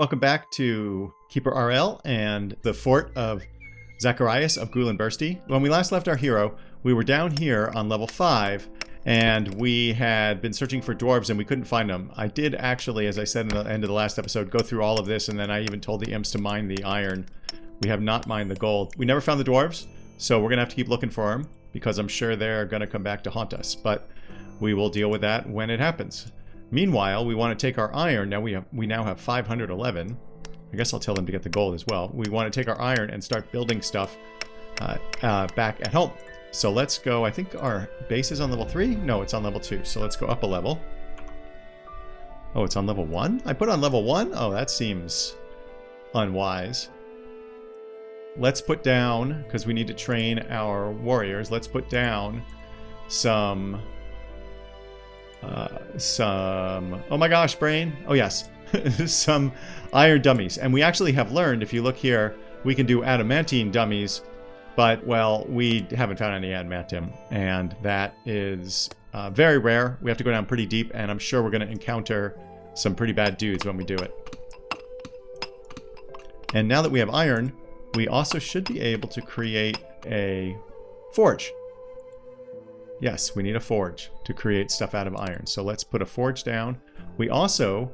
Welcome back to KeeperRL and the fort of Zacharias of Gulen Bursty. When we last left our hero, we were down here on level 5, and we had been searching for dwarves and we couldn't find them. I did actually, as I said in the end of the last episode, go through all of this, and then I even told the imps to mine the iron. We have not mined the gold. We never found the dwarves, so we're going to have to keep looking for them, because I'm sure they're going to come back to haunt us. But we will deal with that when it happens. Meanwhile, we want to take our iron. Now we now have 511. I guess I'll tell them to get the gold as well. We want to take our iron and start building stuff back at home. So let's go. I think our base is on level 3. No, it's on level 2. So let's go up a level. Oh, it's on level 1? I put on level 1? Oh, that seems unwise. Let's put down, because we need to train our warriors, let's put down some... oh my gosh, brain. Oh yes, some iron dummies. And we actually have learned, if you look here, we can do adamantine dummies, but well, we haven't found any adamantium, and that is very rare. We have to go down pretty deep, and I'm sure we're going to encounter some pretty bad dudes when we do it. And now that we have iron, we also should be able to create a forge. Yes, we need a forge to create stuff out of iron. So let's put a forge down. We also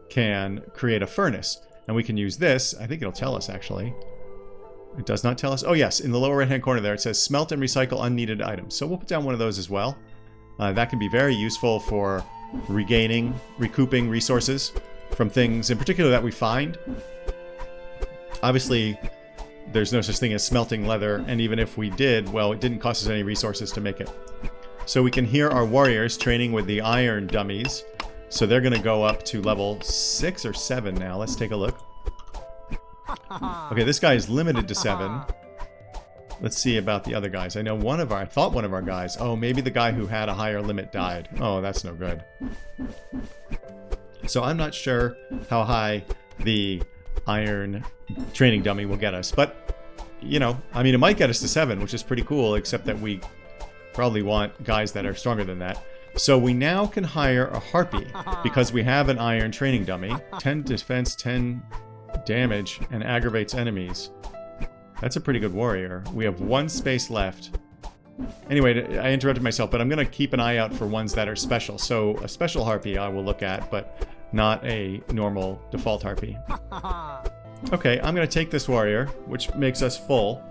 can create a furnace, and we can use this. I think it'll tell us, actually. It does not tell us. Oh yes, in the lower right-hand corner there, it says smelt and recycle unneeded items. So we'll put down one of those as well. That can be very useful for recouping resources from things, in particular, that we find. Obviously, there's no such thing as smelting leather, and even if we did, well, it didn't cost us any resources to make it. So we can hear our warriors training with the iron dummies. So they're going to go up to level 6 or 7 now. Let's take a look. Okay, this guy is limited to 7. Let's see about the other guys. I know I thought one of our guys. Oh, maybe the guy who had a higher limit died. Oh, that's no good. So I'm not sure how high the iron training dummy will get us. But, you know, I mean, it might get us to 7, which is pretty cool, except that we probably want guys that are stronger than that. So we now can hire a harpy because we have an iron training dummy. 10 defense, 10 damage, and aggravates enemies. That's a pretty good warrior. We have 1 space left. Anyway, I interrupted myself, but I'm going to keep an eye out for ones that are special. So a special harpy I will look at, but not a normal default harpy. Okay, I'm going to take this warrior, which makes us full,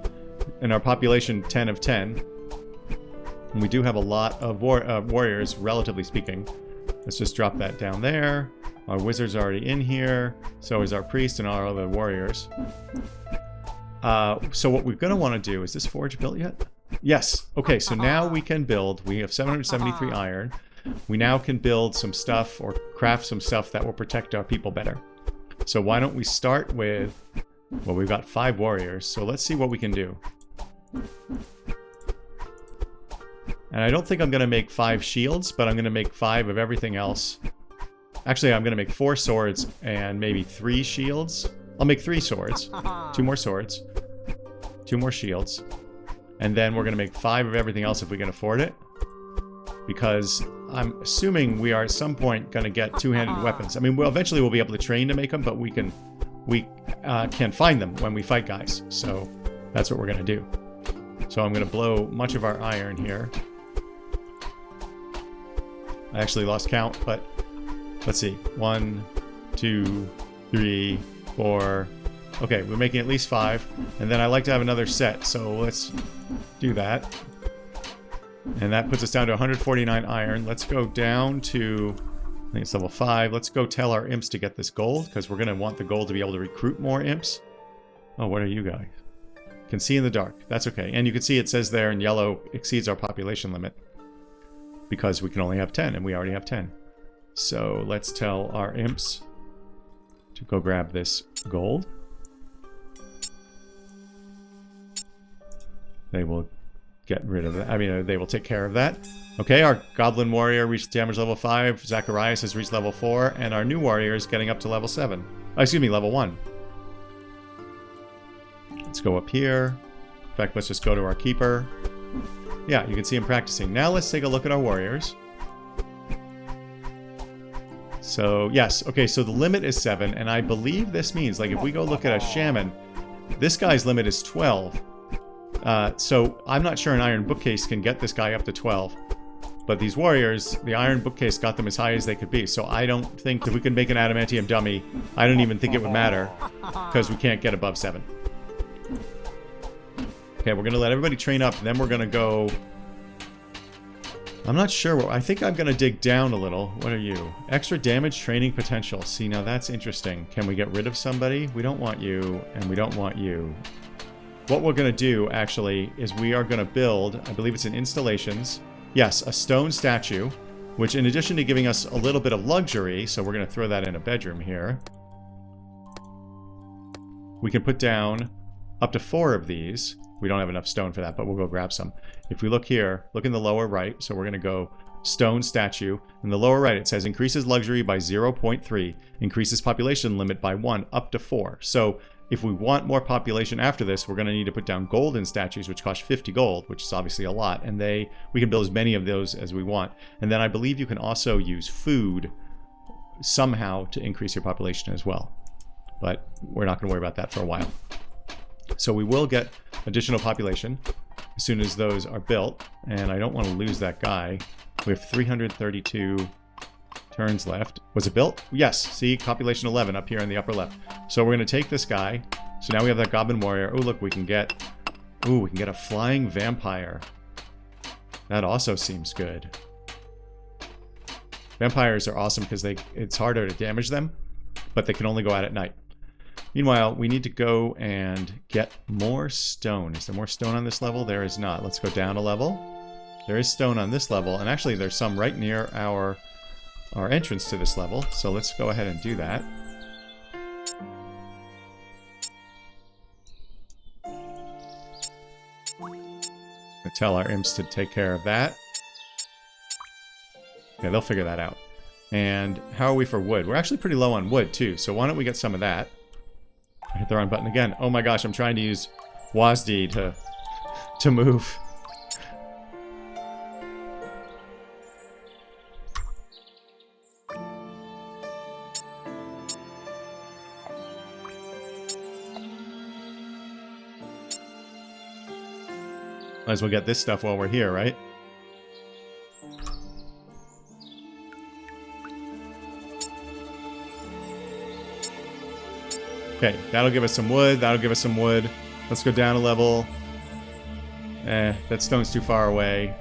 and our population 10 of 10. And we do have a lot of warriors, relatively speaking. Let's just drop that down there. Our wizard's already in here. So is our priest and our other warriors. So what we're going to want to do, is this forge built yet? Yes. Okay, so now we can build. We have 773 iron. We now can build some stuff or craft some stuff that will protect our people better. So why don't we start with... Well, we've got 5 warriors, so let's see what we can do. And I don't think I'm going to make 5 shields, but I'm going to make 5 of everything else. Actually, I'm going to make 4 swords and maybe 3 shields. I'll make 3 swords. 2 more swords. 2 more shields. And then we're going to make 5 of everything else if we can afford it. Because I'm assuming we are at some point going to get 2-handed weapons. I mean, eventually we'll be able to train to make them, but we can find them when we fight guys. So that's what we're going to do. So I'm going to blow much of our iron here. I actually lost count, but let's see. 1, 2, 3, 4. Okay, we're making at least 5. And then I like to have another set, so let's do that. And that puts us down to 149 iron. Let's go down to, I think it's level 5. Let's go tell our imps to get this gold, because we're going to want the gold to be able to recruit more imps. Oh, what are you guys? Can see in the dark. That's okay. And you can see it says there in yellow, exceeds our population limit. Because we can only have 10, and we already have 10. So let's tell our imps to go grab this gold. They will get rid of that. I mean, they will take care of that. Okay, our goblin warrior reached damage level 5. Zacharias has reached level 4. And our new warrior is getting up to level 7. Excuse me, level 1. Let's go up here. In fact, let's just go to our keeper. Yeah, you can see him practicing. Now let's take a look at our warriors. So, yes. Okay, so the limit is 7, and I believe this means, like, if we go look at a shaman, this guy's limit is 12. So I'm not sure an iron bookcase can get this guy up to 12. But these warriors, the iron bookcase got them as high as they could be. So I don't think that we can make an adamantium dummy. I don't even think it would matter, because we can't get above 7. Okay, we're going to let everybody train up, then we're going to go... I'm not sure. I think I'm going to dig down a little. What are you? Extra damage training potential. See, now that's interesting. Can we get rid of somebody? We don't want you, and we don't want you. What we're going to do, actually, is we are going to build, I believe it's in installations, yes, a stone statue, which in addition to giving us a little bit of luxury, so we're going to throw that in a bedroom here, we can put down up to 4 of these. We don't have enough stone for that, but we'll go grab some. If we look here, look in the lower right, so we're going to go stone statue. In the lower right, it says increases luxury by 0.3, increases population limit by 1, up to 4. So if we want more population after this, we're going to need to put down golden statues, which cost 50 gold, which is obviously a lot, and we can build as many of those as we want. And then I believe you can also use food somehow to increase your population as well. But we're not going to worry about that for a while. So we will get additional population as soon as those are built, and I don't want to lose that guy. We have 332 turns left. Was it built? Yes. See, population 11 up here in the upper left. So we're going to take this guy. So now we have that goblin warrior. Oh, look, we can get a flying vampire. That also seems good. Vampires are awesome because it's harder to damage them, but they can only go out at night. Meanwhile, we need to go and get more stone. Is there more stone on this level? There is not. Let's go down a level. There is stone on this level, and actually there's some right near our entrance to this level. So let's go ahead and do that. I tell our imps to take care of that. Yeah, they'll figure that out. And how are we for wood? We're actually pretty low on wood too, so why don't we get some of that? I hit the wrong button again. Oh my gosh, I'm trying to use WASD to move. Might as well get this stuff while we're here, right? Okay, that'll give us some wood. That'll give us some wood. Let's go down a level. That stone's too far away.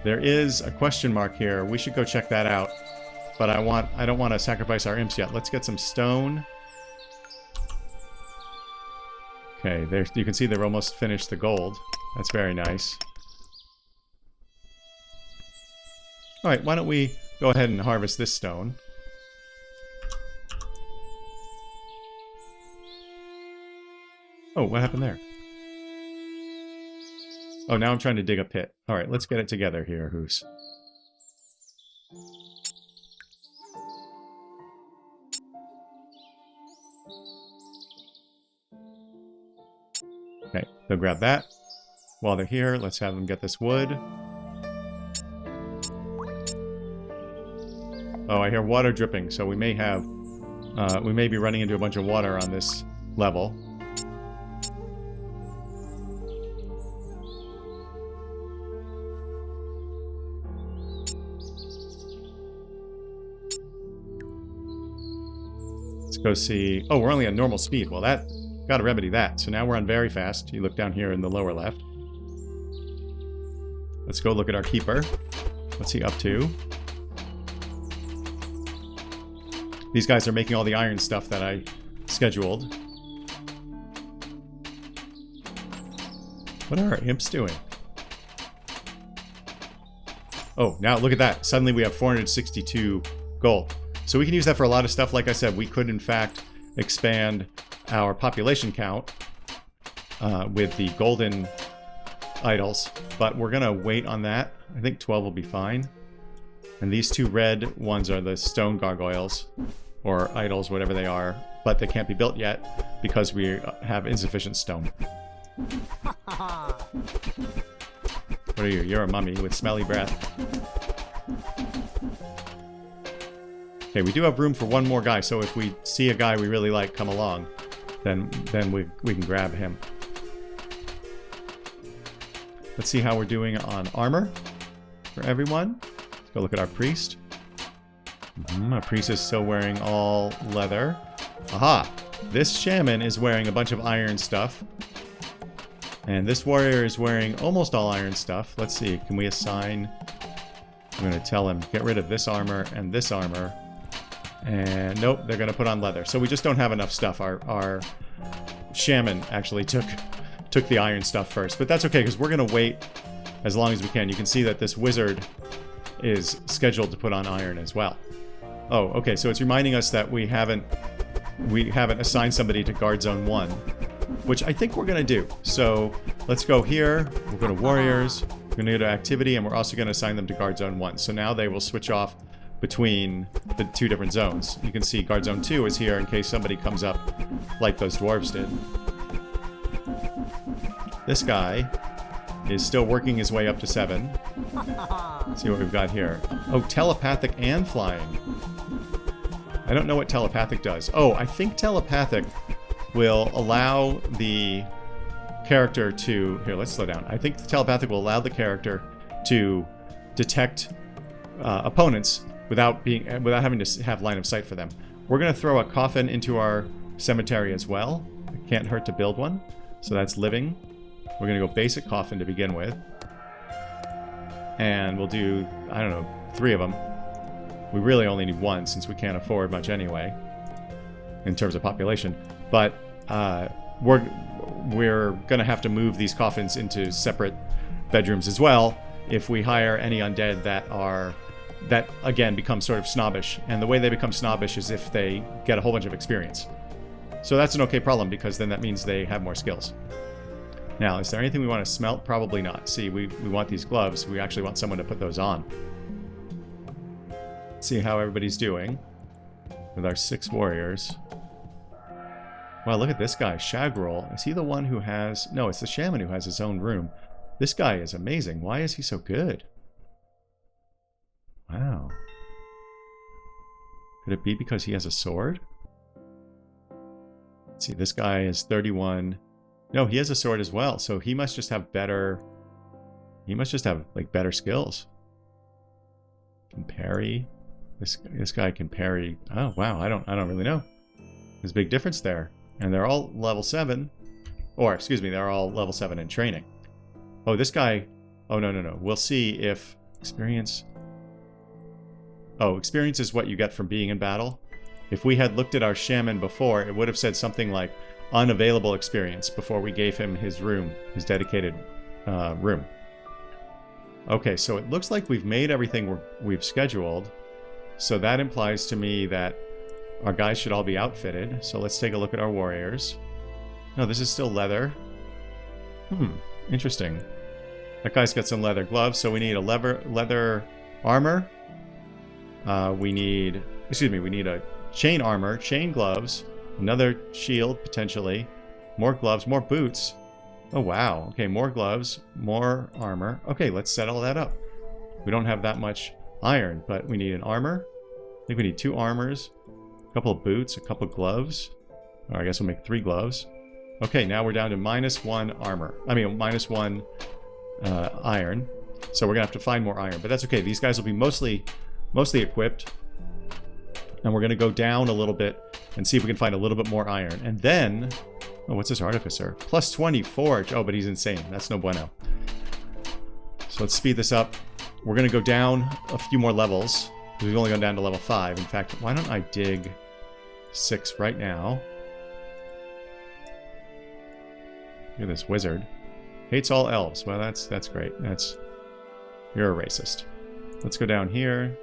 There is a question mark here. We should go check that out. But I don't want to sacrifice our imps yet. Let's get some stone. Okay, there you can see they've almost finished the gold. That's very nice. Alright, why don't we go ahead and harvest this stone. Oh, what happened there? Oh, now I'm trying to dig a pit. Alright, let's get it together here, Hoos. Okay, they'll grab that. While they're here, let's have them get this wood. Oh, I hear water dripping, so we may be running into a bunch of water on this level. Go see. Oh, we're only on normal speed. Well, that gotta remedy that. So now we're on very fast. You look down here in the lower left. Let's go look at our keeper. What's he up to? These guys are making all the iron stuff that I scheduled. What are our imps doing? Oh, now look at that. Suddenly we have 462 gold. So we can use that for a lot of stuff. Like I said, we could, in fact, expand our population count with the golden idols. But we're going to wait on that. I think 12 will be fine. And these two red ones are the stone gargoyles, or idols, whatever they are. But they can't be built yet because we have insufficient stone. What are you? You're a mummy with smelly breath. Okay, we do have room for one more guy, so if we see a guy we really like come along, then we can grab him. Let's see how we're doing on armor for everyone. Let's go look at our priest. Our priest is still wearing all leather. Aha! This shaman is wearing a bunch of iron stuff. And this warrior is wearing almost all iron stuff. Let's see, can we assign... I'm going to tell him, get rid of this armor and this armor. And nope, they're going to put on leather. So we just don't have enough stuff. Our shaman actually took the iron stuff first. But that's okay, because we're going to wait as long as we can. You can see that this wizard is scheduled to put on iron as well. Oh, okay, so it's reminding us that we haven't assigned somebody to guard zone 1, which I think we're going to do. So let's go here, we'll go to warriors, we're going to go to activity, and we're also going to assign them to guard zone 1. So now they will switch off between the 2 different zones. You can see guard zone 2 is here in case somebody comes up like those dwarves did. This guy is still working his way up to 7. Let's see what we've got here. Oh, telepathic and flying. I don't know what telepathic does. Oh, I think telepathic will allow the character to... Here, let's slow down. I think telepathic will allow the character to detect opponents without having to have line of sight for them. We're going to throw a coffin into our cemetery as well. It can't hurt to build one. So that's living. We're going to go basic coffin to begin with. And we'll do, I don't know, 3 of them. We really only need 1 since we can't afford much anyway in terms of population. But we're going to have to move these coffins into separate bedrooms as well if we hire any undead that again become sort of snobbish. And the way they become snobbish is if they get a whole bunch of experience. So that's an okay problem because then that means they have more skills. Now, is there anything we want to smelt? Probably not. See, we want these gloves. We actually want someone to put those on. Let's see how everybody's doing with our 6 warriors. Wow, look at this guy, Shagrol. Is he the one who has... No, it's the shaman who has his own room. This guy is amazing. Why is he so good? Wow. Could it be because he has a sword? Let's see, this guy is 31... No, he has a sword as well, so he must just have better... He must just have, like, better skills. Can parry. This guy can parry. Oh, wow, I don't really know. There's a big difference there. And they're all level 7. Or, excuse me, they're all level 7 in training. Oh, this guy... Oh, no. We'll see if... Experience... Oh, experience is what you get from being in battle. If we had looked at our shaman before, it would have said something like... unavailable experience before we gave him his room, his dedicated room. Okay, so it looks like we've made everything we've scheduled. So that implies to me that our guys should all be outfitted. So let's take a look at our warriors. No, this is still leather. Interesting. That guy's got some leather gloves, so we need a leather armor. We need a chain armor, chain gloves, another shield, potentially. More gloves, more boots. Oh, wow. Okay, more gloves, more armor. Okay, let's set all that up. We don't have that much iron, but we need an armor. I think we need 2 armors, a couple of boots, a couple of gloves. Or I guess we'll make 3 gloves. Okay, now we're down to -1 armor. I mean, -1 iron. So we're going to have to find more iron, but that's okay. These guys will be mostly equipped. And we're going to go down a little bit and see if we can find a little bit more iron. And then... Oh, what's this artificer? +20 forge. Oh, but he's insane. That's no bueno. So let's speed this up. We're going to go down a few more levels. We've only gone down to level 5. In fact, why don't I dig 6 right now? Look at this wizard. Hates all elves. Well, that's great. You're a racist. Let's go down here.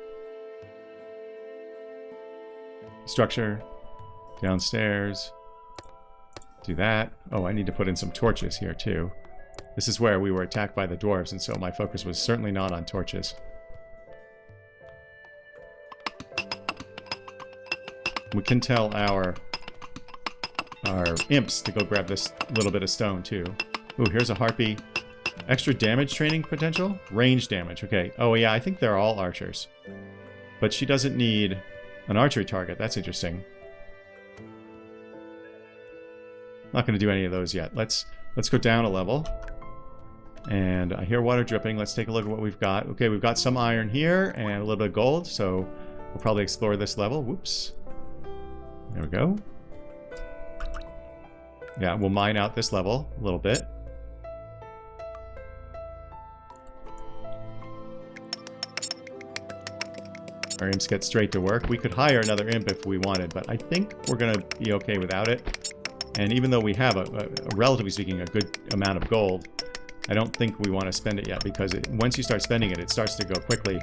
Structure. Downstairs. Do that. Oh, I need to put in some torches here too. This is where we were attacked by the dwarves, and so my focus was certainly not on torches. We can tell our imps to go grab this little bit of stone too. Ooh, here's a harpy. Extra damage training potential? Range damage, okay. Oh yeah, I think they're all archers. But she doesn't need An archery target. That's interesting. Not going to do any of those yet. Let's go down a level. And I hear water dripping. Let's take a look at what we've got. Okay, we've got some iron here and a little bit of gold, so we'll probably explore this level. Whoops. There we go. Yeah, we'll mine out this level a little bit. Our imps get straight to work. We could hire another imp if we wanted, but I think we're going to be okay without it. And even though we have a relatively speaking, a good amount of gold, I don't think we want to spend it yet, because once you start spending it, it starts to go quickly,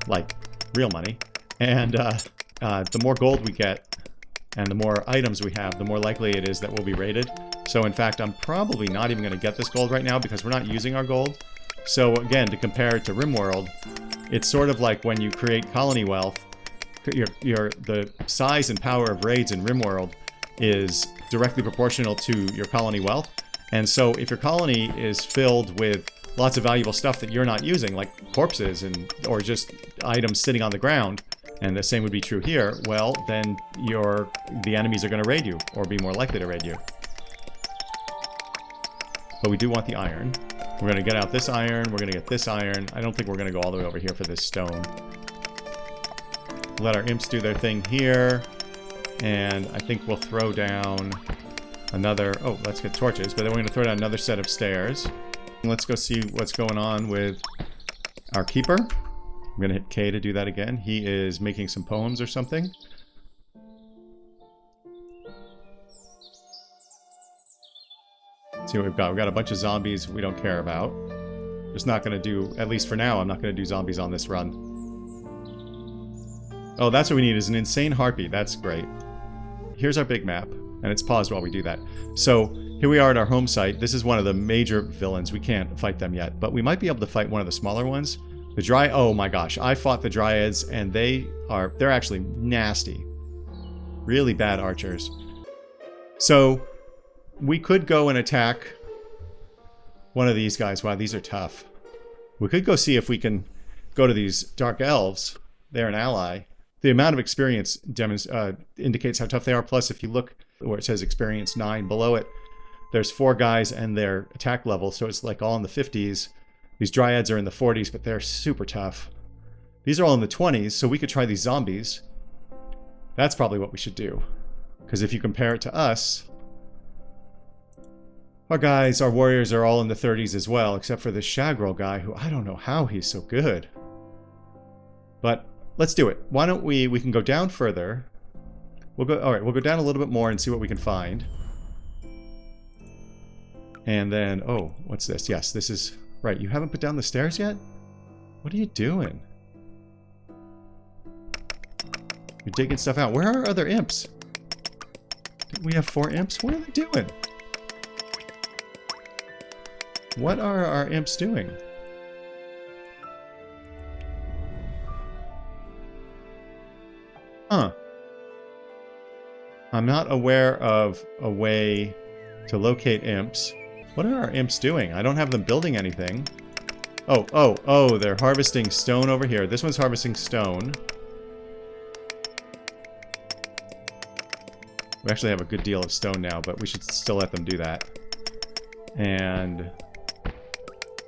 like real money. And the more gold we get, and the more items we have, the more likely it is that we'll be raided. So in fact, I'm probably not even going to get this gold right now, because we're not using our gold. So again, to compare it to RimWorld, it's sort of like when you create colony wealth, the size and power of raids in RimWorld is directly proportional to your colony wealth. And so if your colony is filled with lots of valuable stuff that you're not using, like corpses or just items sitting on the ground, and the same would be true here, well, then the enemies are going to raid you, or be more likely to raid you. But we do want the iron. We're going to get out this iron, we're going to get this iron. I don't think we're going to go all the way over here for this stone. Let our imps do their thing here. And I think we'll throw down another... Oh, let's get torches. But then we're going to throw down another set of stairs. Let's go see what's going on with our keeper. I'm going to hit K to do that again. He is making some poems or something. Let's see what we've got. We've got a bunch of zombies we don't care about. Just not going to do... At least for now, I'm not going to do zombies on this run. Oh, that's what we need, is an insane harpy. That's great. Here's our big map, and it's paused while we do that. So, here we are at our home site. This is one of the major villains. We can't fight them yet, but we might be able to fight one of the smaller ones. The oh my gosh, I fought the Dryads, and they're actually nasty. Really bad archers. So, we could go and attack one of these guys. Wow, these are tough. We could go see if we can go to these dark elves. They're an ally. The amount of experience indicates how tough they are. Plus, if you look where it says experience 9 below it, there's 4 guys and their attack level, so it's like all in the 50s. These Dryads are in the 40s, but they're super tough. These are all in the 20s, so we could try these zombies. That's probably what we should do. Because if you compare it to us, our warriors are all in the 30s as well, except for this Shagrel guy, who I don't know how he's so good. But let's do it. Why don't we can go down further. We'll go down a little bit more and see what we can find. And then, oh, what's this? Yes, this is, right, you haven't put down the stairs yet? What are you doing? You're digging stuff out. Where are our other imps? Didn't we have 4 imps? What are they doing? What are our imps doing? Huh. I'm not aware of a way to locate imps. What are our imps doing? I don't have them building anything. Oh, they're harvesting stone over here. This one's harvesting stone. We actually have a good deal of stone now, but we should still let them do that. And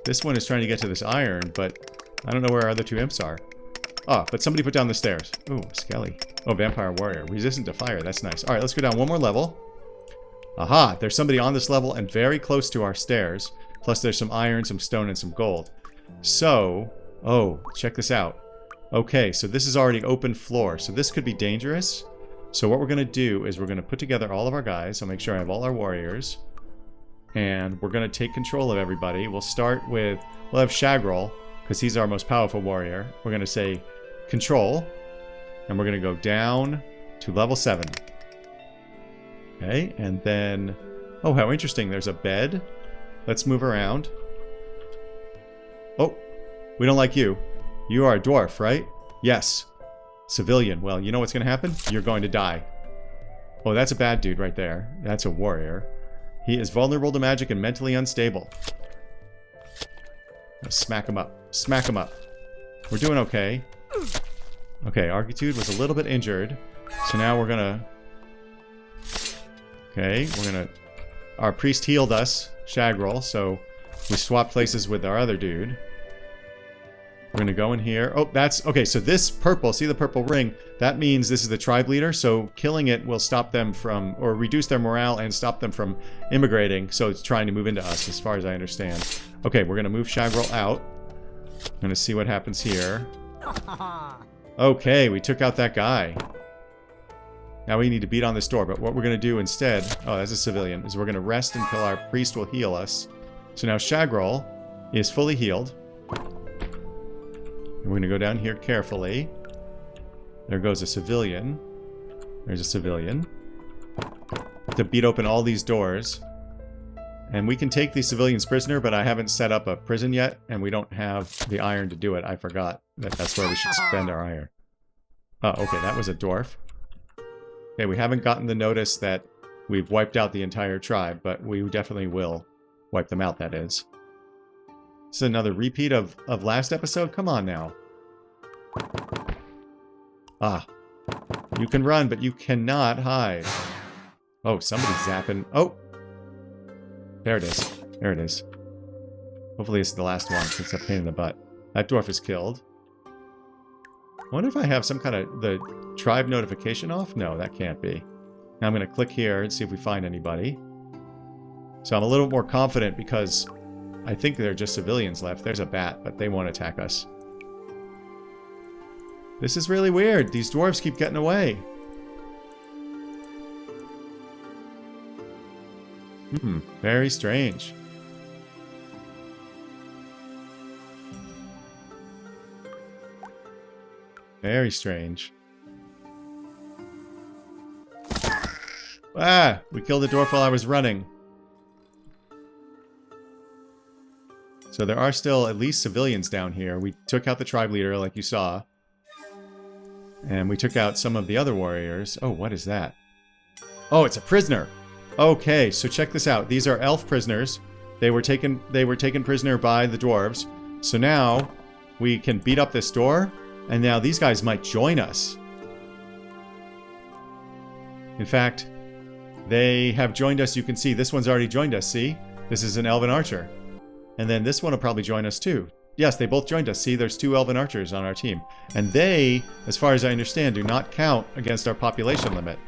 this one is trying to get to this iron, but I don't know where our other 2 imps are. Oh, but somebody put down the stairs. Ooh, Skelly. Oh, Vampire Warrior. Resistant to fire. That's nice. Alright, let's go down one more level. Aha! There's somebody on this level and very close to our stairs. Plus there's some iron, some stone, and some gold. So... Oh, check this out. Okay, so this is already open floor. So this could be dangerous. So what we're going to do is we're going to put together all of our guys. I'll make sure I have all our warriors. And we're going to take control of everybody. We'll start with... We'll have Shagrel, because he's our most powerful warrior. We're going to say control. And we're going to go down to level 7. Okay, and then... Oh, how interesting. There's a bed. Let's move around. Oh, we don't like you. You are a dwarf, right? Yes. Civilian. Well, you know what's going to happen? You're going to die. Oh, that's a bad dude right there. That's a warrior. He is vulnerable to magic and mentally unstable. Let's smack him up. Smack him up. We're doing okay. Okay, Argutude was a little bit injured. So now we're gonna... Okay, we're gonna... Our priest healed us, Shagrel, so we swapped places with our other dude. We're gonna go in here. Oh, that's... Okay, so this purple, see the purple ring? That means this is the tribe leader, so killing it will stop them from... Or reduce their morale and stop them from immigrating, so it's trying to move into us, as far as I understand. Okay, we're gonna move Shagrel out. I'm gonna see what happens here. Okay, we took out that guy. Now we need to beat on this door, but what we're gonna do instead... Oh, that's a civilian. Is we're gonna rest until our priest will heal us. So now Shagrel is fully healed. We're going to go down here carefully. There goes a civilian. There's a civilian. To beat open all these doors. And we can take these civilians prisoner, but I haven't set up a prison yet, and we don't have the iron to do it. I forgot that that's where we should spend our iron. Oh, okay, that was a dwarf. Okay, we haven't gotten the notice that we've wiped out the entire tribe, but we definitely will wipe them out, that is. This is another repeat of last episode? Come on now. Ah. You can run, but you cannot hide. Oh, somebody's zapping. Oh! There it is. There it is. Hopefully this is the last one, since it's a pain in the butt. That dwarf is killed. I wonder if I have some kind of... the tribe notification off? No, that can't be. Now I'm going to click here and see if we find anybody. So I'm a little more confident because... I think there are just civilians left. There's a bat, but they won't attack us. This is really weird. These dwarves keep getting away. Very strange. Very strange. Ah! We killed the dwarf while I was running. So there are still at least civilians down here. We took out the tribe leader, like you saw. And we took out some of the other warriors. Oh, what is that? Oh, it's a prisoner! Okay, so check this out. These are elf prisoners. They were taken prisoner by the dwarves. So now we can beat up this door, and now these guys might join us. In fact, they have joined us. You can see this one's already joined us, see? This is an elven archer. And then this one will probably join us too. Yes, they both joined us. See, there's 2 elven archers on our team. And they, as far as I understand, do not count against our population limit.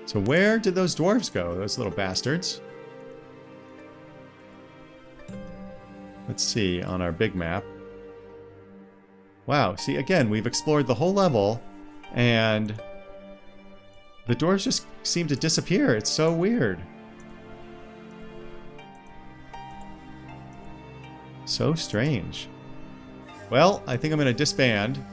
So where did those dwarves go? Those little bastards. Let's see on our big map. Wow, see, again, we've explored the whole level, and the dwarves just seem to disappear. It's so weird. So strange. Well, I think I'm going to disband.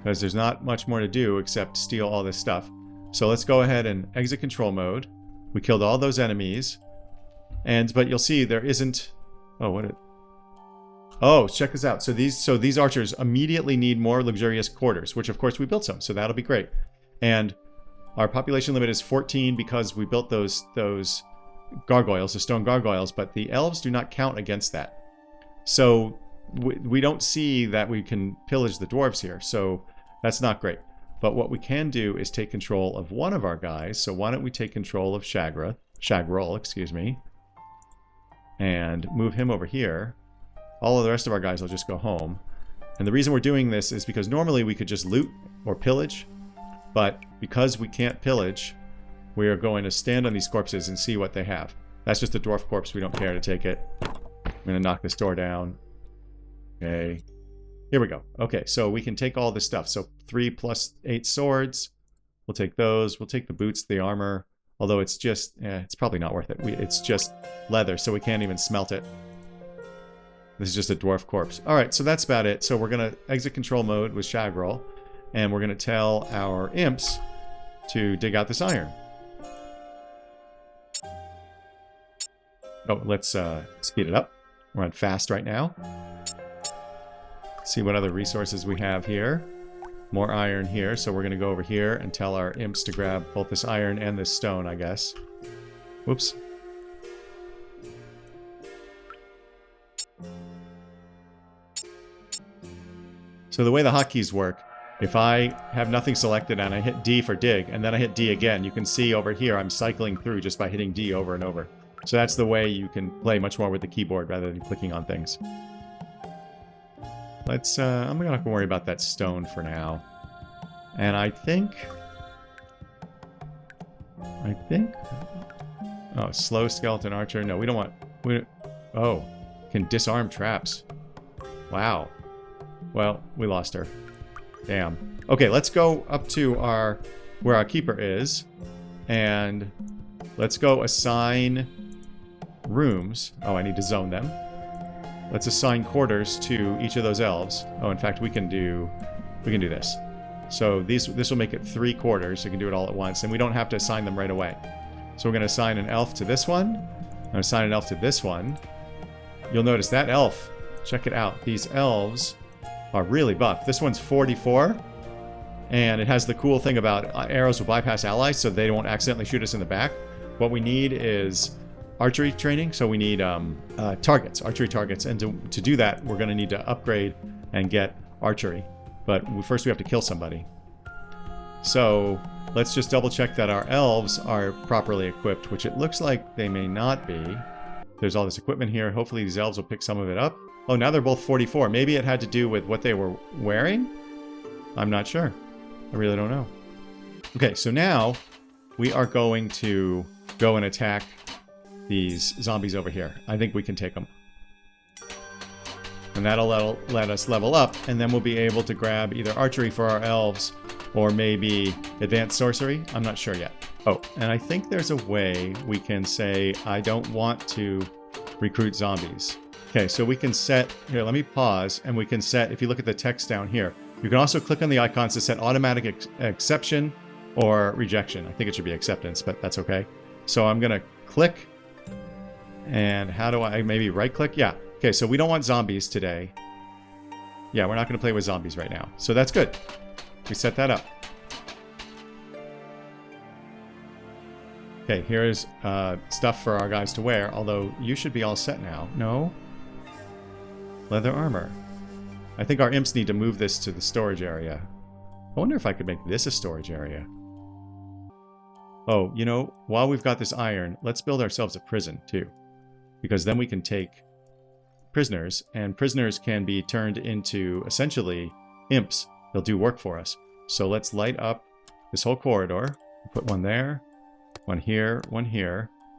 Because there's not much more to do except steal all this stuff. So let's go ahead and exit control mode. We killed all those enemies. But you'll see there isn't... Oh, check this out. So these archers immediately need more luxurious quarters, which of course we built some, so that'll be great. And our population limit is 14 because we built those gargoyles, the stone gargoyles, but the elves do not count against that. So we don't see that we can pillage the dwarves here, so that's not great. But what we can do is take control of one of our guys. So why don't we take control of Shagrel, excuse me, and move him over here. All of the rest of our guys will just go home. And the reason we're doing this is because normally we could just loot or pillage, but because we can't pillage, we are going to stand on these corpses and see what they have. That's just a dwarf corpse. We don't care to take it. I'm going to knock this door down. Okay. Here we go. Okay, so we can take all this stuff. So 3 plus 8 swords. We'll take those. We'll take the boots, the armor. Although it's just, it's probably not worth it. It's just leather, so we can't even smelt it. This is just a dwarf corpse. Alright, so that's about it. So we're going to exit control mode with Shagrel. And we're going to tell our imps to dig out this iron. Oh, let's speed it up. We're on fast right now. See what other resources we have here. More iron here, so we're going to go over here and tell our imps to grab both this iron and this stone, I guess. Whoops. So the way the hotkeys work, if I have nothing selected and I hit D for dig, and then I hit D again, you can see over here I'm cycling through just by hitting D over and over. So that's the way you can play much more with the keyboard rather than clicking on things. Let's, I'm not going to worry about that stone for now. And I think, oh, slow skeleton archer. No, we don't want, oh, can disarm traps. Wow. Well, we lost her. Damn. Okay, let's go up to where our keeper is, and let's go assign rooms. Oh, I need to zone them. Let's assign quarters to each of those elves. Oh, in fact, we can do this. So this will make it 3 quarters. You can do it all at once, and we don't have to assign them right away. So we're going to assign an elf to this one. I'm going to assign an elf to this one. You'll notice that elf. Check it out. These elves are really buff. This one's 44, and it has the cool thing about arrows will bypass allies, so they won't accidentally shoot us in the back. What we need is archery training, so we need targets, archery targets, and to do that, we're going to need to upgrade and get archery. But first we have to kill somebody. So let's just double check that our elves are properly equipped, which it looks like they may not be. There's all this equipment here. Hopefully these elves will pick some of it up. Oh, now they're both 44. Maybe it had to do with what they were wearing? I'm not sure. I really don't know. Okay, so now we are going to go and attack these zombies over here. I think we can take them. And that'll let us level up, and then we'll be able to grab either archery for our elves or maybe advanced sorcery. I'm not sure yet. Oh, and I think there's a way we can say, I don't want to recruit zombies. Okay, so we can set, here, let me pause, and we can set, if you look at the text down here, you can also click on the icons to set automatic exception or rejection. I think it should be acceptance, but that's okay. So I'm going to click, and how do I, maybe right click? Yeah. Okay, so we don't want zombies today. Yeah, we're not going to play with zombies right now. So that's good. We set that up. Okay, here's stuff for our guys to wear, although you should be all set now. No? Leather armor. I think our imps need to move this to the storage area. I wonder if I could make this a storage area. Oh, you know, while we've got this iron, let's build ourselves a prison, too. Because then we can take prisoners, and prisoners can be turned into, essentially, imps. They'll do work for us. So let's light up this whole corridor. Put one there, one here,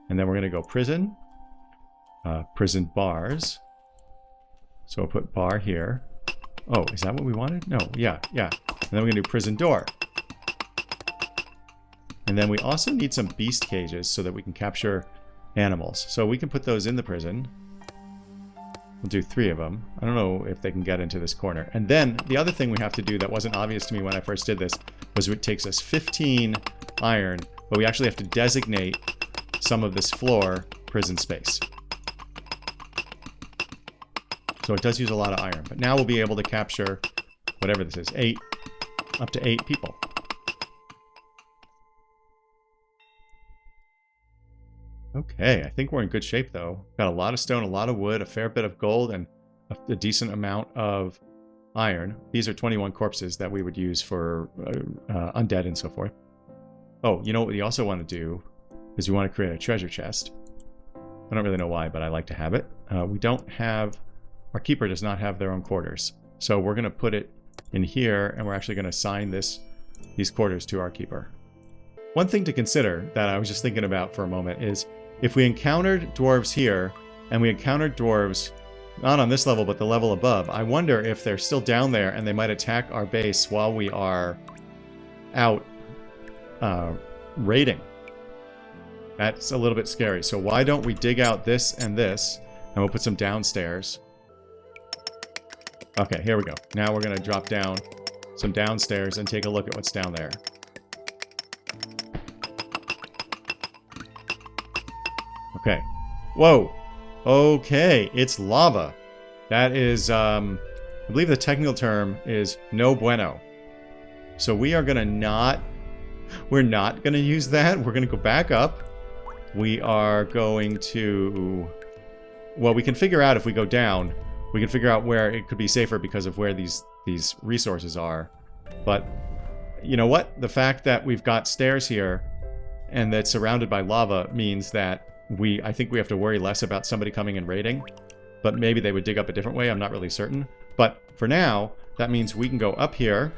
and then we're going to go prison, prison bars. So we'll put bar here. Oh, is that what we wanted? No, yeah. And then we're going to do prison door. And then we also need some beast cages so that we can capture animals. So we can put those in the prison. We'll do 3 of them. I don't know if they can get into this corner. And then the other thing we have to do that wasn't obvious to me when I first did this was it takes us 15 iron, but we actually have to designate some of this floor prison space. So it does use a lot of iron. But now we'll be able to capture whatever this is, up to 8 people. Okay, I think we're in good shape, though. Got a lot of stone, a lot of wood, a fair bit of gold, and a decent amount of iron. These are 21 corpses that we would use for undead and so forth. Oh, you know what we also want to do is we want to create a treasure chest. I don't really know why, but I like to have it. We don't have... Our keeper does not have their own quarters. So we're going to put it in here, and we're actually going to assign these quarters to our keeper. One thing to consider that I was just thinking about for a moment is if we encountered dwarves here, and we encountered dwarves not on this level, but the level above, I wonder if they're still down there and they might attack our base while we are out raiding. That's a little bit scary. So why don't we dig out this, and we'll put some downstairs. Okay, here we go. Now we're going to drop down some downstairs and take a look at what's down there. Okay. Whoa. Okay, it's lava. That is, I believe the technical term is no bueno. So we are going to we're not going to use that. We're going to go back up. We are going to, well, we can figure out if we go down, we can figure out where it could be safer because of where these these resources are. But you know what? The fact that we've got stairs here and that's surrounded by lava means that I think we have to worry less about somebody coming and raiding. But maybe they would dig up a different way. I'm not really certain. But for now, that means we can go up here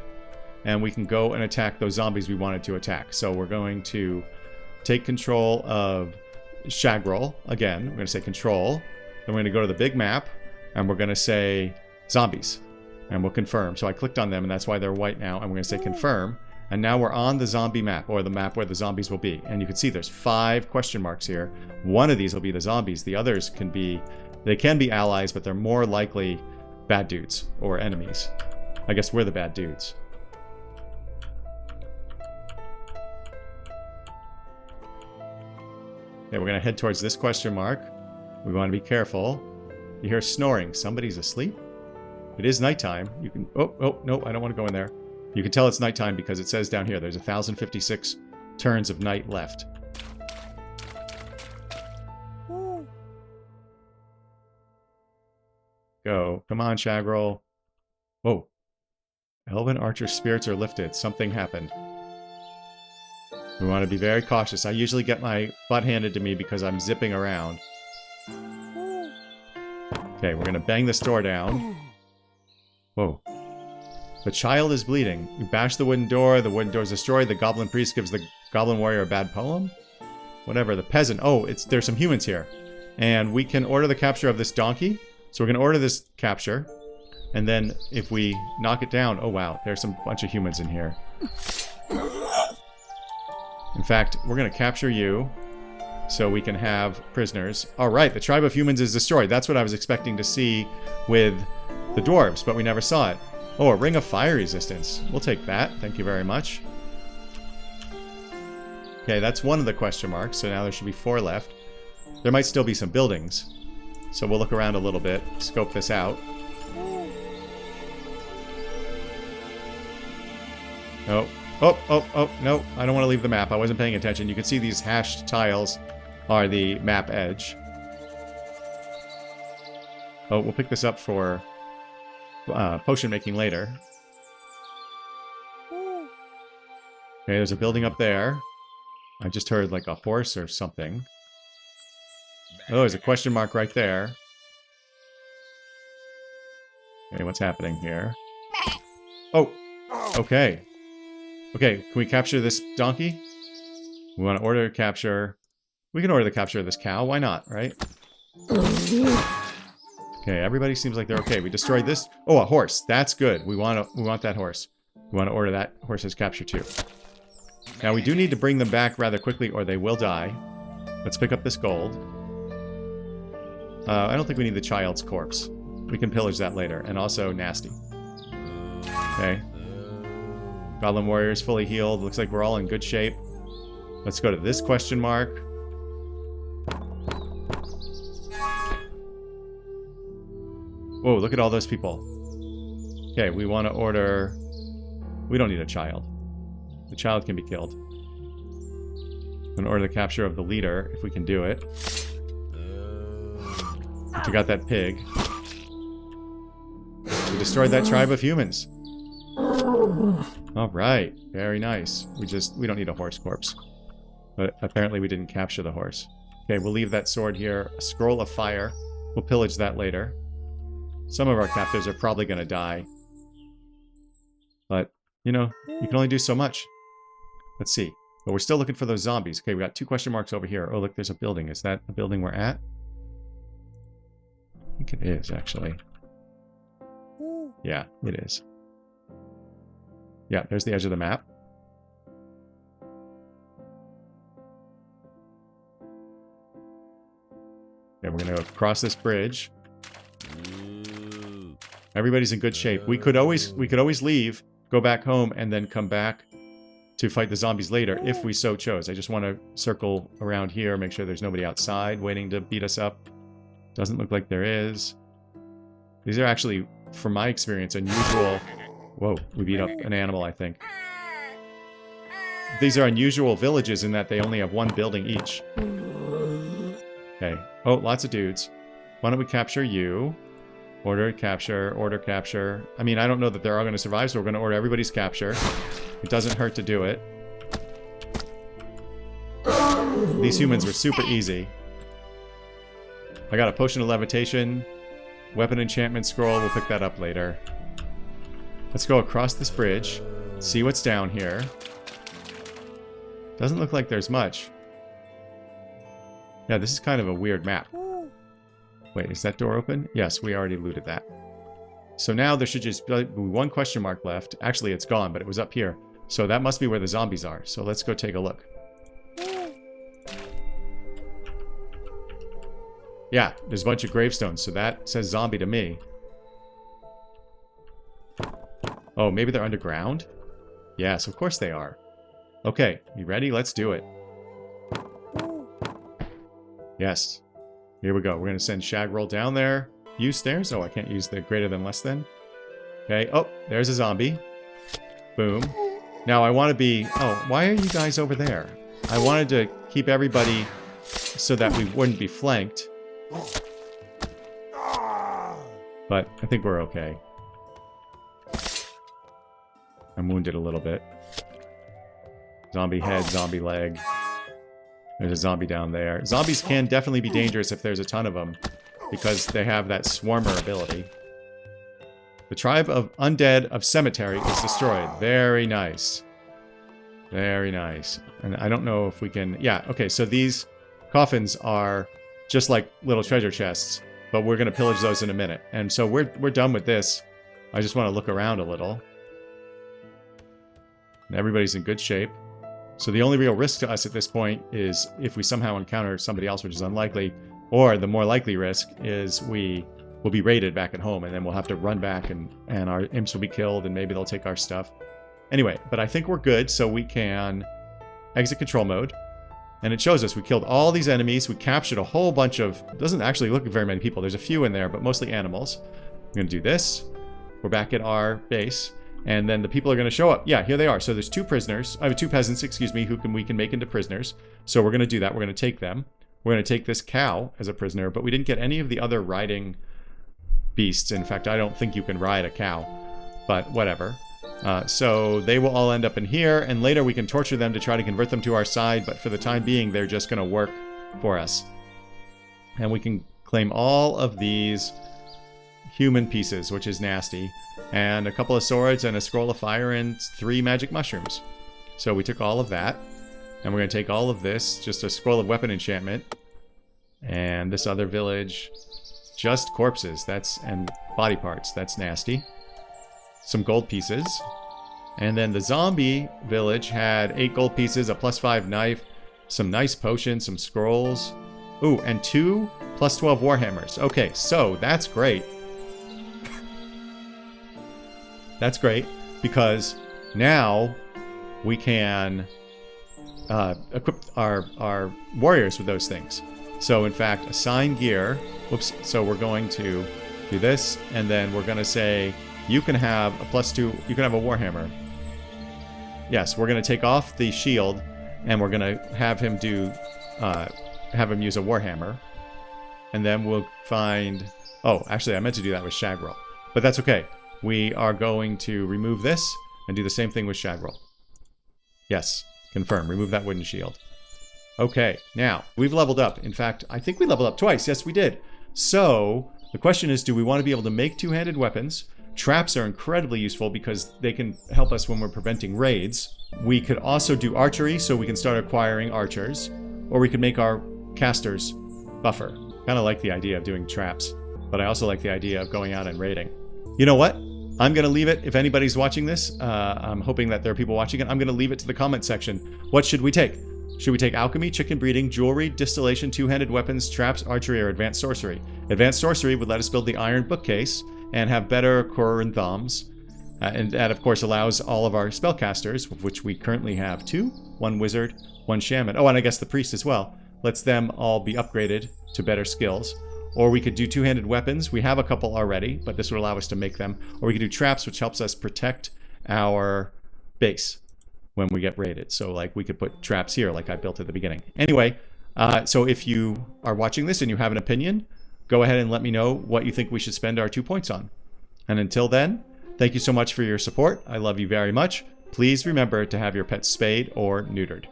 and we can go and attack those zombies we wanted to attack. So we're going to take control of Shagrel again. We're going to say control. Then we're going to go to the big map and we're going to say zombies. And we'll confirm. So I clicked on them and that's why they're white now. And we're going to say confirm. And now we're on the zombie map, or the map where the zombies will be. And you can see there's 5 question marks here. One of these will be the zombies. The others can be, they can be allies, but they're more likely bad dudes or enemies. I guess we're the bad dudes. Okay, we're going to head towards this question mark. We want to be careful. You hear snoring. Somebody's asleep? It is nighttime. You can... Oh, no, I don't want to go in there. You can tell it's nighttime because it says down here there's 1,056 turns of night left. Go. Come on, Shagrel. Whoa. Elven archer spirits are lifted. Something happened. We want to be very cautious. I usually get my butt handed to me because I'm zipping around. Okay, we're going to bang this door down. Whoa. The child is bleeding. You bash the wooden door is destroyed. The goblin priest gives the goblin warrior a bad poem? Whatever. The peasant. Oh, there's some humans here. And we can order the capture of this donkey. So we're going to order this capture. And then if we knock it down... Oh, wow. There's some bunch of humans in here. In fact, we're going to capture you so we can have prisoners. All right. The tribe of humans is destroyed. That's what I was expecting to see with the dwarves, but we never saw it. Oh, a ring of fire resistance. We'll take that. Thank you very much. Okay, that's one of the question marks, so now there should be 4 left. There might still be some buildings. So we'll look around a little bit, scope this out. Oh, no, I don't want to leave the map. I wasn't paying attention. You can see these hashed tiles are the map edge. Oh, we'll pick this up for potion making later. Okay, there's a building up there. I just heard like a horse or something. Oh, there's a question mark right there. Okay, what's happening here? Oh, okay. Okay, can we capture this donkey? We want to order a capture. We can order the capture of this cow. Why not, right? Okay, everybody seems like they're okay. We destroyed this. Oh, a horse. That's good. We want that horse. We want to order that horse's capture too. Now, we do need to bring them back rather quickly or they will die. Let's pick up this gold. I don't think we need the child's corpse. We can pillage that later. And also, nasty. Okay. Goblin warrior is fully healed. Looks like we're all in good shape. Let's go to this question mark. Whoa, look at all those people. Okay, we want to order... We don't need a child. The child can be killed. I'm going to order the capture of the leader, if we can do it. We got that pig. We destroyed that tribe of humans. Alright, very nice. We don't need a horse corpse. But apparently we didn't capture the horse. Okay, we'll leave that sword here. A scroll of fire. We'll pillage that later. Some of our captives are probably going to die. But, you know, you can only do so much. Let's see. But we're still looking for those zombies. Okay, we got 2 question marks over here. Oh, look, there's a building. Is that the building we're at? I think it is, actually. Yeah, it is. Yeah, there's the edge of the map. Okay, we're going to cross this bridge. Everybody's in good shape. We could always leave, go back home, and then come back to fight the zombies later, if we so chose. I just want to circle around here, make sure there's nobody outside waiting to beat us up. Doesn't look like there is. These are actually, from my experience, unusual... Whoa, we beat up an animal, I think. These are unusual villages in that they only have 1 building each. Okay. Oh, lots of dudes. Why don't we capture you? Order capture, order capture. I mean, I don't know that they're all going to survive, so we're going to order everybody's capture. It doesn't hurt to do it. These humans were super easy. I got a potion of levitation, weapon enchantment scroll. We'll pick that up later. Let's go across this bridge, see what's down here. Doesn't look like there's much. Yeah, this is kind of a weird map. Wait, is that door open? Yes, we already looted that. So now there should just be one question mark left. Actually, it's gone, but it was up here. So that must be where the zombies are. So let's go take a look. Yeah, there's a bunch of gravestones, so that says zombie to me. Oh, maybe they're underground? Yes, of course they are. Okay, you ready? Let's do it. Yes. Here we go. We're going to send Shagroll down there. Use stairs? Oh, I can't use the greater than less than. Okay. Oh, there's a zombie. Boom. Now I want to be... Oh, why are you guys over there? I wanted to keep everybody so that we wouldn't be flanked. But I think we're okay. I'm wounded a little bit. Zombie head, zombie leg. There's a zombie down there. Zombies can definitely be dangerous if there's a ton of them, because they have that swarmer ability. The tribe of undead of cemetery is destroyed. Very nice. Very nice. And I don't know if we can... Yeah, okay, so these coffins are just like little treasure chests, but we're going to pillage those in a minute. And so we're done with this. I just want to look around a little. And everybody's in good shape. So the only real risk to us at this point is if we somehow encounter somebody else, which is unlikely, or the more likely risk is we will be raided back at home, and then we'll have to run back, and our imps will be killed, and maybe they'll take our stuff. Anyway, but I think we're good, so we can exit control mode. And it shows us we killed all these enemies. We captured a whole bunch of... Doesn't actually look like very many people. There's a few in there, but mostly animals. I'm going to do this. We're back at our base. And then the people are going to show up. Yeah, here they are. So there's two prisoners. I have two peasants, excuse me, who we can make into prisoners. So we're going to do that. We're going to take them. We're going to take this cow as a prisoner, but we didn't get any of the other riding beasts. In fact, I don't think you can ride a cow, but whatever. So they will all end up in here, and later we can torture them to try to convert them to our side, but for the time being, they're just going to work for us. And we can claim all of these human pieces, which is nasty, and a couple of swords and a scroll of fire and 3 magic mushrooms. So we took all of that, and we're going to take all of this, just a scroll of weapon enchantment, and this other village, just corpses, and body parts. That's nasty. Some gold pieces, and then the zombie village had 8 gold pieces, a +5 knife, some nice potions, some scrolls, ooh, and 2 +12 warhammers. Okay, so that's great. That's great, because now we can equip our warriors with those things. So in fact, assign gear. Whoops. So we're going to do this, and then we're going to say you can have a +2. You can have a warhammer. Yes, we're going to take off the shield, and we're going to have him do have him use a warhammer, and then we'll find. Oh, actually, I meant to do that with Shagroll, but that's okay. We are going to remove this and do the same thing with Shagroll. Yes, confirm. Remove that wooden shield. Okay, now, we've leveled up. In fact, I think we leveled up twice. Yes, we did. So, the question is, do we want to be able to make two-handed weapons? Traps are incredibly useful because they can help us when we're preventing raids. We could also do archery, so we can start acquiring archers. Or we could make our casters buffer. Kind of like the idea of doing traps, but I also like the idea of going out and raiding. You know what? I'm going to leave it. If anybody's watching this, I'm hoping that there are people watching it. I'm going to leave it to the comment section. What should we take? Should we take alchemy, chicken breeding, jewelry, distillation, two-handed weapons, traps, archery, or advanced sorcery? Advanced sorcery would let us build the iron bookcase and have better Korrin Thoms. And that, of course, allows all of our spellcasters, of which we currently have 2, 1 wizard, 1 shaman. Oh, and I guess the priest as well. Lets them all be upgraded to better skills. Or we could do two-handed weapons. We have a couple already, but this would allow us to make them. Or we could do traps, which helps us protect our base when we get raided. So, like, we could put traps here, like I built at the beginning. Anyway, so if you are watching this and you have an opinion, go ahead and let me know what you think we should spend our 2 points on. And until then, thank you so much for your support. I love you very much. Please remember to have your pets spayed or neutered.